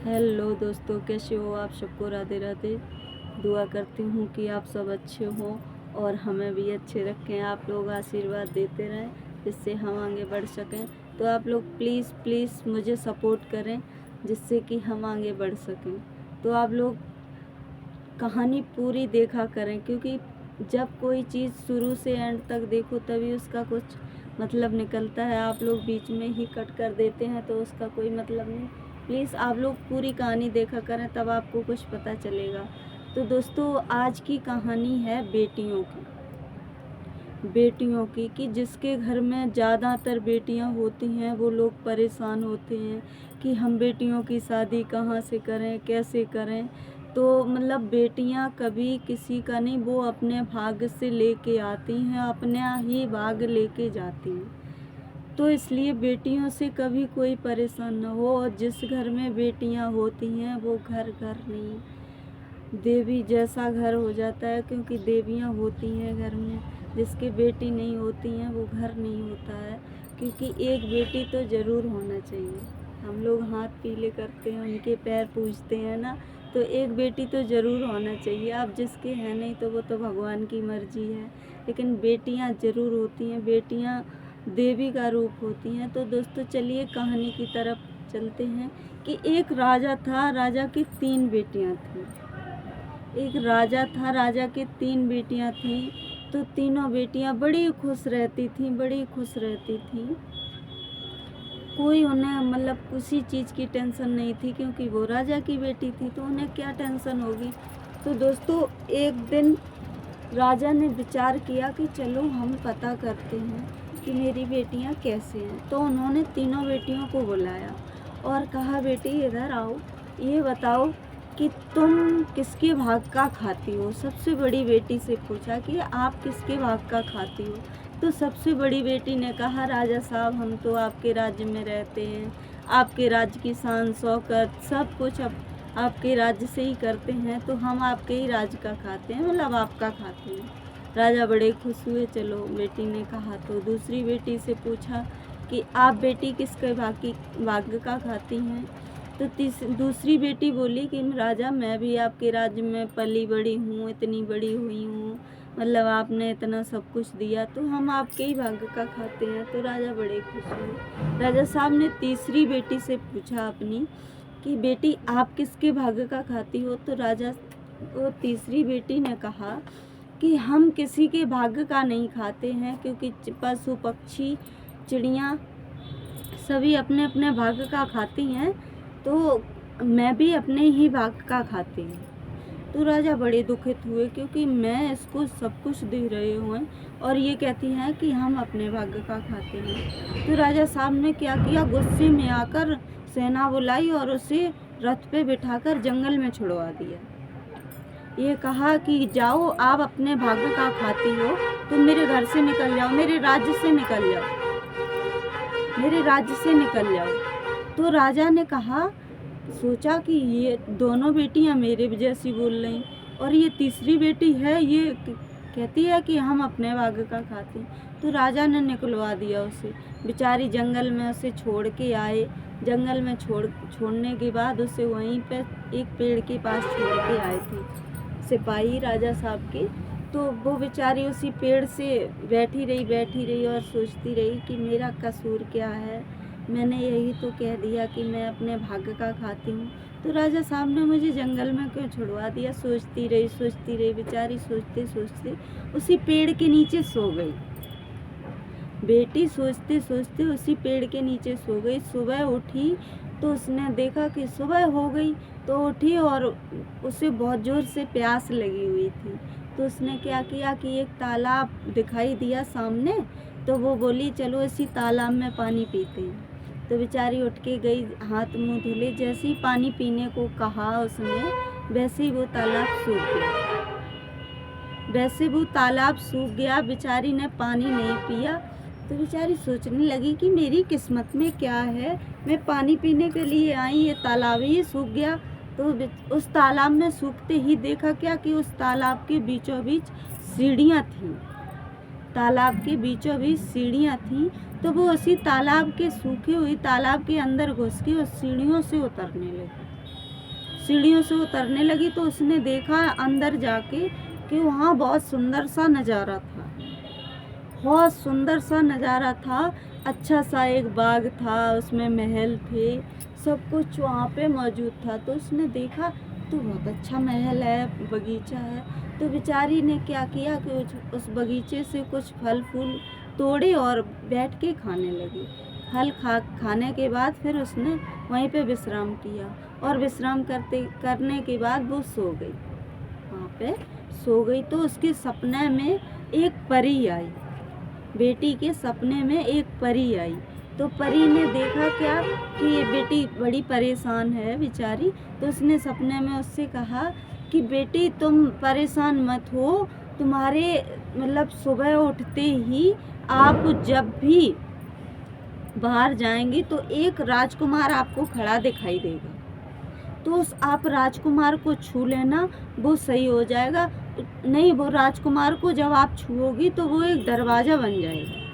Hello दोस्तों, कैसे हो आप? सबको राधे राधे। दुआ करती हूँ कि आप सब अच्छे हों और हमें भी अच्छे रखें। आप लोग आशीर्वाद देते रहें जिससे हम आगे बढ़ सकें। तो आप लोग प्लीज़ प्लीज़ मुझे सपोर्ट करें जिससे कि हम आगे बढ़ सकें। तो आप लोग कहानी पूरी देखा करें, क्योंकि जब कोई चीज़ शुरू से एंड तक देखो तभी उसका कुछ मतलब निकलता है। आप लोग बीच में ही कट कर देते हैं तो उसका कोई मतलब नहीं। प्लीज़ आप लोग पूरी कहानी देखा करें, तब आपको कुछ पता चलेगा। तो दोस्तों, आज की कहानी है बेटियों की कि जिसके घर में ज़्यादातर बेटियां होती हैं वो लोग परेशान होते हैं कि हम बेटियों की शादी कहाँ से करें, कैसे करें। तो मतलब बेटियां कभी किसी का नहीं, वो अपने भाग्य से लेके आती हैं, अपने ही भाग्य लेके जाती हैं। तो इसलिए बेटियों से कभी कोई परेशान ना हो। और जिस घर में बेटियां होती हैं वो घर घर नहीं, देवी जैसा घर हो जाता है, क्योंकि देवियां होती हैं घर में। जिसकी बेटी नहीं होती हैं वो घर नहीं होता है, क्योंकि एक बेटी तो ज़रूर होना चाहिए। हम लोग हाथ पीले करते हैं, उनके पैर पूजते हैं ना, तो एक बेटी तो ज़रूर होना चाहिए। अब जिसके हैं नहीं तो वो तो भगवान की मर्जी है, लेकिन बेटियां ज़रूर होती हैं। बेटियां देवी का रूप होती हैं। तो दोस्तों, चलिए कहानी की तरफ चलते हैं कि एक राजा था, राजा की 3 बेटियां थीं। एक राजा था, राजा की 3 बेटियां थीं। तो तीनों बेटियां बड़ी खुश रहती थीं। कोई उन्हें मतलब किसी चीज़ की टेंशन नहीं थी, क्योंकि वो राजा की बेटी थी, तो उन्हें क्या टेंशन होगी। तो दोस्तों, एक दिन राजा ने विचार किया कि चलो हम पता करते हैं कि मेरी बेटियां कैसे हैं। तो उन्होंने तीनों बेटियों को बुलाया और कहा, बेटी इधर आओ, ये बताओ कि तुम किसके भाग का खाती हो। सबसे बड़ी बेटी से पूछा कि आप किसके भाग का खाती हो। तो सबसे बड़ी बेटी ने कहा, राजा साहब हम तो आपके राज्य में रहते हैं, आपके राज्य की शान शौकत सब कुछ आपके राज्य से ही करते हैं, तो हम आपके ही राज्य का खाते हैं, मतलब आपका खाते हैं। राजा बड़े खुश हुए। चलो, बेटी ने कहा। तो दूसरी बेटी से पूछा कि आप बेटी किसके भाग्य का खाती हैं। तो दूसरी बेटी बोली कि राजा मैं भी आपके राज्य में पली बड़ी हूँ, इतनी बड़ी हुई हूँ, मतलब आपने इतना सब कुछ दिया, तो हम आपके ही भाग्य का खाते हैं। तो राजा बड़े खुश हुए। राजा साहब ने तीसरी बेटी से पूछा अपनी कि बेटी आप किसके भाग्य का खाती हो। तो वो तीसरी बेटी ने कहा कि हम किसी के भाग्य का नहीं खाते हैं, क्योंकि पशु पक्षी चिड़िया सभी अपने अपने भाग्य का खाती हैं, तो मैं भी अपने ही भाग्य का खाती हूँ। तो राजा बड़े दुखित हुए, क्योंकि मैं इसको सब कुछ दे रहे हुए और ये कहती हैं कि हम अपने भाग्य का खाते हैं। तो राजा साहब ने क्या किया, गुस्से में आकर सेना बुलाई और उसे रथ पे बिठाकर जंगल में छुड़वा दिया। ये कहा कि जाओ, आप अपने भाग्य का खाती हो तो मेरे घर से निकल जाओ, मेरे राज्य से निकल जाओ। तो राजा ने कहा, सोचा कि ये दोनों बेटियां मेरे जैसी बोल रही, और ये तीसरी बेटी है, ये कहती है कि हम अपने भाग्य का खाते हैं। तो राजा ने निकलवा दिया उसे। बेचारी जंगल में उसे छोड़ के आए। जंगल में छोड़ने के बाद उसे वहीं पे एक पेड़ के पास छोड़ के आए थे सिपाही राजा साहब के। तो वो बेचारी उसी पेड़ से बैठी रही और सोचती रही कि मेरा कसूर क्या है, मैंने यही तो कह दिया कि मैं अपने भाग्य का खाती हूँ, तो राजा साहब ने मुझे जंगल में क्यों छुड़वा दिया। सोचती रही बेचारी, सोचते सोचते उसी पेड़ के नीचे सो गई। बेटी सोचते सोचते उसी पेड़ के नीचे सो गई। सुबह उठी तो उसने देखा कि सुबह हो गई, तो उठी और उसे बहुत ज़ोर से प्यास लगी हुई थी। तो उसने क्या किया कि एक तालाब दिखाई दिया सामने, तो वो बोली चलो इसी तालाब में पानी पीते हैं। तो बेचारी उठ के गई, हाथ मुंह धुले। जैसे ही पानी पीने को कहा उसने, वैसे ही वो तालाब सूख गया। बेचारी ने पानी नहीं पिया। तो बेचारी सोचने लगी कि मेरी किस्मत में क्या है, मैं पानी पीने के लिए आई, ये तालाब ही सूख गया। तो उस तालाब में सूखते ही देखा क्या कि उस तालाब के बीचों बीच सीढ़ियाँ थीं। तो वो उसी तालाब के सूखे हुई तालाब के अंदर घुस के उस सीढ़ियों से उतरने लगी। सीढ़ियों से उतरने लगी तो उसने देखा अंदर जाके कि वहाँ बहुत सुंदर सा नज़ारा था। बहुत सुंदर सा नज़ारा था, अच्छा सा एक बाग था, उसमें महल थे, सब कुछ वहाँ पे मौजूद था। तो उसने देखा तो बहुत अच्छा महल है, बगीचा है। तो बेचारी ने क्या किया कि उस बगीचे से कुछ फल फूल तोड़े और बैठ के खाने लगी। फल खाने के बाद फिर उसने वहीं पे विश्राम किया और विश्राम करने के बाद वो सो गई। वहाँ पे सो गई तो उसके सपने में एक परी आई। बेटी के सपने में एक परी आई। तो परी ने देखा क्या कि ये बेटी बड़ी परेशान है बेचारी। तो उसने सपने में उससे कहा कि बेटी तुम परेशान मत हो, तुम्हारे मतलब सुबह उठते ही आप जब भी बाहर जाएंगी तो एक राजकुमार आपको खड़ा दिखाई देगा, तो उस आप राजकुमार को छू लेना, वो सही हो जाएगा। नहीं, वो राजकुमार को जब आप छुओगी तो वो एक दरवाज़ा बन जाएगा।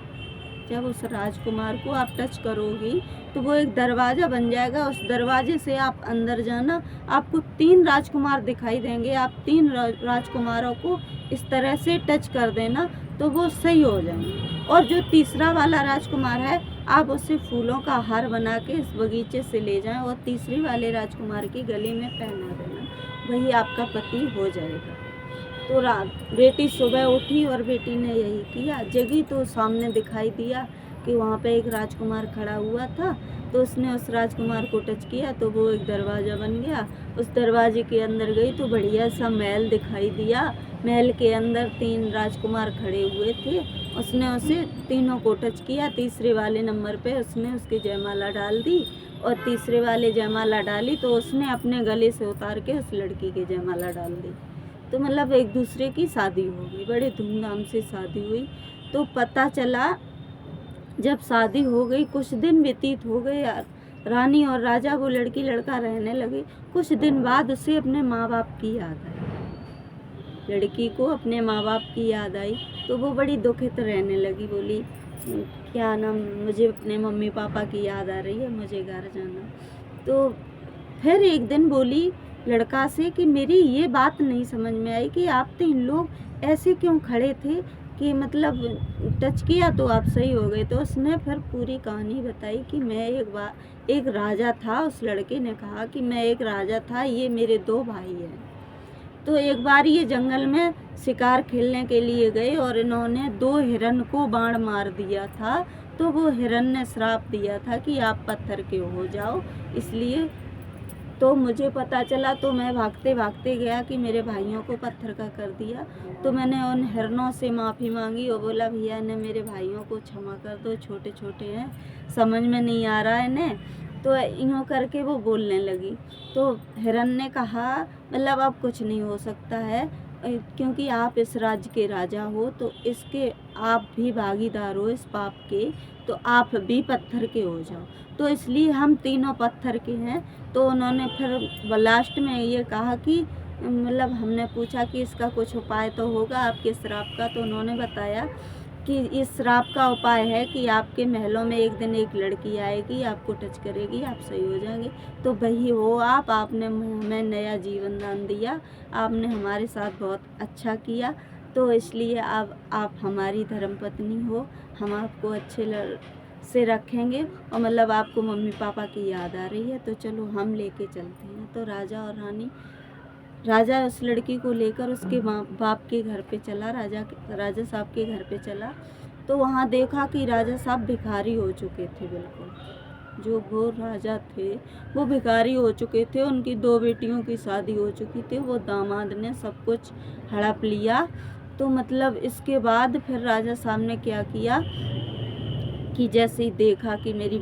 जब उस राजकुमार को आप टच करोगी तो वो एक दरवाज़ा बन जाएगा। उस दरवाजे से आप अंदर जाना, आपको 3 राजकुमार दिखाई देंगे। आप 3 राजकुमारों को इस तरह से टच कर देना तो वो सही हो जाएंगे। और जो तीसरा वाला राजकुमार है, आप उससे फूलों का हार बना के इस बगीचे से ले जाएं और तीसरे वाले राजकुमार के गले में पहना देना, वही आपका पति हो जाएगा। तो बेटी सुबह उठी और बेटी ने यही किया। जगी तो सामने दिखाई दिया कि वहाँ पे एक राजकुमार खड़ा हुआ था। तो उसने उस राजकुमार को टच किया तो वो एक दरवाज़ा बन गया। उस दरवाजे के अंदर गई तो बढ़िया सा महल दिखाई दिया। महल के अंदर 3 राजकुमार खड़े हुए थे। उसने उसे तीनों को टच किया। तीसरे वाले नंबर पे उसने उसकी जयमाला डाल दी और तीसरे वाले जयमाला डाली तो उसने अपने गले से उतार के उस लड़की की जयमाला डाल दी। तो मतलब एक दूसरे की शादी हो गई, बड़े धूमधाम से शादी हुई। तो पता चला जब शादी हो गई, कुछ दिन व्यतीत हो गए यार, रानी और राजा वो लड़की लड़का रहने लगे। कुछ दिन बाद उसे अपने माँ बाप की याद आई, लड़की को अपने माँ बाप की याद आई। तो वो बड़ी दुखित रहने लगी, बोली क्या नाम, मुझे अपने मम्मी पापा की याद आ रही है, मुझे घर जाना। तो फिर एक दिन बोली लड़का से कि मेरी ये बात नहीं समझ में आई कि आप 3 लोग ऐसे क्यों खड़े थे कि मतलब टच किया तो आप सही हो गए। तो उसने फिर पूरी कहानी बताई कि मैं एक राजा था। उस लड़के ने कहा कि मैं एक राजा था, ये मेरे 2 भाई हैं। तो एक बार ये जंगल में शिकार खेलने के लिए गए और इन्होंने 2 हिरन को बाण मार दिया था। तो वो हिरन ने श्राप दिया था कि आप पत्थर के हो जाओ, इसलिए तो मुझे पता चला तो मैं भागते भागते गया कि मेरे भाइयों को पत्थर का कर दिया। तो मैंने उन हिरनों से माफ़ी मांगी और बोला भैया ने मेरे भाइयों को क्षमा कर दो, छोटे छोटे हैं, समझ में नहीं आ रहा है इन्हें। तो यूँ करके वो बोलने लगी। तो हिरन ने कहा मतलब अब कुछ नहीं हो सकता है, क्योंकि आप इस राज्य के राजा हो तो इसके आप भी भागीदार हो इस पाप के, तो आप भी पत्थर के हो जाओ। तो इसलिए हम तीनों पत्थर के हैं। तो उन्होंने फिर लास्ट में ये कहा कि मतलब हमने पूछा कि इसका कुछ उपाय तो होगा आपके श्राप का। तो उन्होंने बताया कि इस श्राप का उपाय है कि आपके महलों में एक दिन एक लड़की आएगी, आपको टच करेगी, आप सही हो जाएंगे। तो वही हो आपने हमें नया जीवन दान दिया, आपने हमारे साथ बहुत अच्छा किया, तो इसलिए अब आप हमारी धर्मपत्नी हो, हम आपको अच्छे से रखेंगे और मतलब आपको मम्मी पापा की याद आ रही है तो चलो हम लेके चलते हैं। तो राजा उस लड़की को लेकर उसके बाप के घर पे चला, राजा साहब के घर पे चला। तो वहाँ देखा कि राजा साहब भिखारी हो चुके थे, बिल्कुल जो वो राजा थे वो भिखारी हो चुके थे। उनकी 2 बेटियों की शादी हो चुकी थी, वो दामाद ने सब कुछ हड़प लिया। तो मतलब इसके बाद फिर राजा साहब ने क्या किया कि जैसे ही देखा कि मेरी